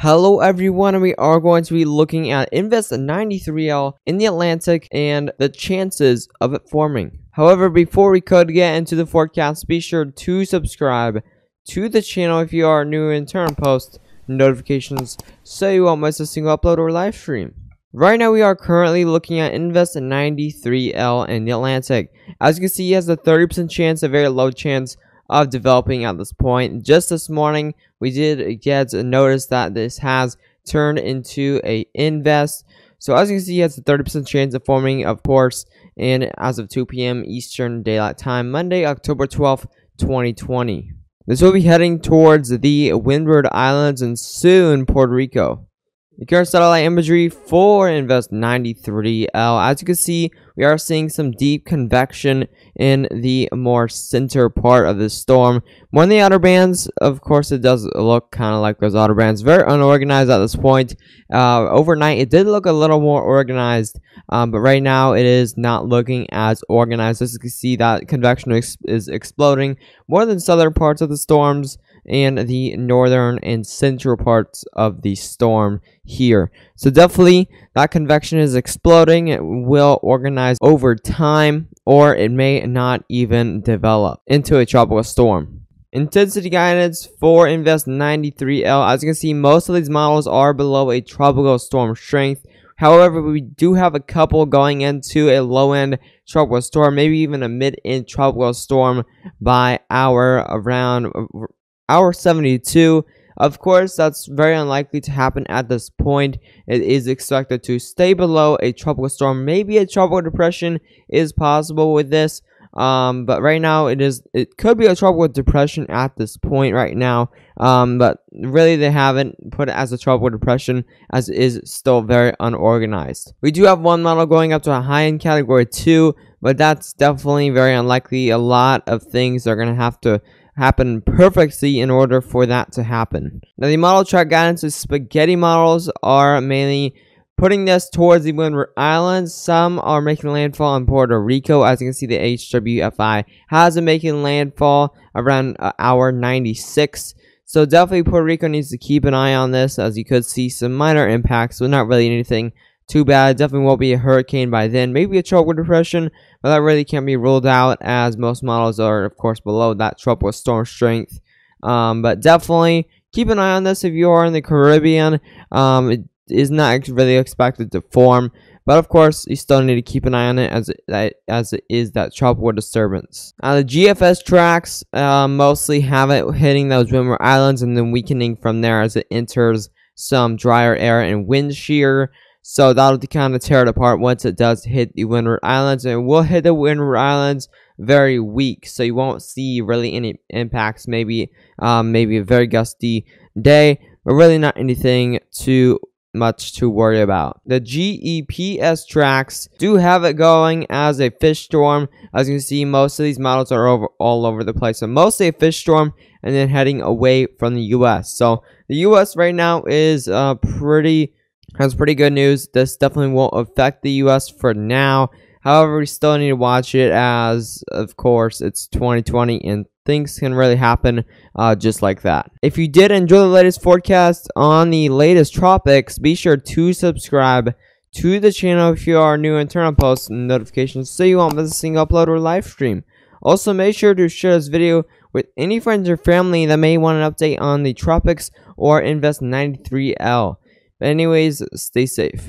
Hello everyone, and we are going to be looking at Invest 93L in the Atlantic and the chances of it forming. However, before we could get into the forecast, be sure to subscribe to the channel if you are new and turn on post notifications so you won't miss a single upload or live stream. Right now we are currently looking at Invest 93L in the Atlantic. As you can see, he has a 30% chance, a very low chance of developing at this point. Just this morning we did get a notice that this has turned into a invest. So as you can see, he has a 30% chance of forming, of course, and as of 2 p.m. Eastern Daylight Time, Monday, October 12th, 2020. This will be heading towards the Windward Islands and soon Puerto Rico. The current satellite imagery for Invest 93L. As you can see, we are seeing some deep convection in the more center part of the storm. More in the outer bands, of course, it does look kind of like those outer bands. Very unorganized at this point. Overnight, it did look a little more organized, but right now it is not looking as organized. As you can see, that convection is exploding more than southern parts of the storms and the northern and central parts of the storm here. So definitely that convection is exploding. It will organize over time, or it may not even develop into a tropical storm. Intensity guidance for Invest 93L. As you can see, most of these models are below a tropical storm strength. However, we do have a couple going into a low-end tropical storm, maybe even a mid-end tropical storm by around hour 72. Of course, that's very unlikely to happen at this point. It is expected to stay below a tropical storm. Maybe a tropical depression is possible with this. But right now it could be a tropical depression at this point right now. But really they haven't put it as a tropical depression, as it is still very unorganized. We do have one model going up to a high-end category 2, but that's definitely very unlikely. A lot of things are going to have to happen perfectly in order for that to happen. Now, the model chart guidance is spaghetti models are mainly putting this towards the Windward Islands. Some are making landfall in Puerto Rico. As you can see, the HWFI has been making landfall around hour 96. So definitely Puerto Rico needs to keep an eye on this, as you could see some minor impacts, but not really anything too bad. Definitely won't be a hurricane by then. Maybe a tropical depression, but that really can't be ruled out, as most models are, of course, below that tropical storm strength. But definitely keep an eye on this if you are in the Caribbean. It is not really expected to form, but of course, you still need to keep an eye on it, as it is that tropical disturbance. The GFS tracks mostly have it hitting those Windward Islands and then weakening from there as it enters some drier air and wind shear. So that'll kind of tear it apart once it does hit the Windward Islands. And it will hit the Windward Islands very weak, so you won't see really any impacts. Maybe a very gusty day, but really not anything too much to worry about. The GEPS tracks do have it going as a fish storm. As you can see, most of these models are all over the place. So mostly a fish storm and then heading away from the US. So the US right now is has pretty good news. This definitely won't affect the US for now. However, we still need to watch it, as of course it's 2020 and things can really happen just like that. If you did enjoy the latest forecast on the latest tropics, be sure to subscribe to the channel if you are new, and turn on post notifications so you won't miss a single upload or live stream. Also, make sure to share this video with any friends or family that may want an update on the tropics or Invest 93L. But anyways, stay safe.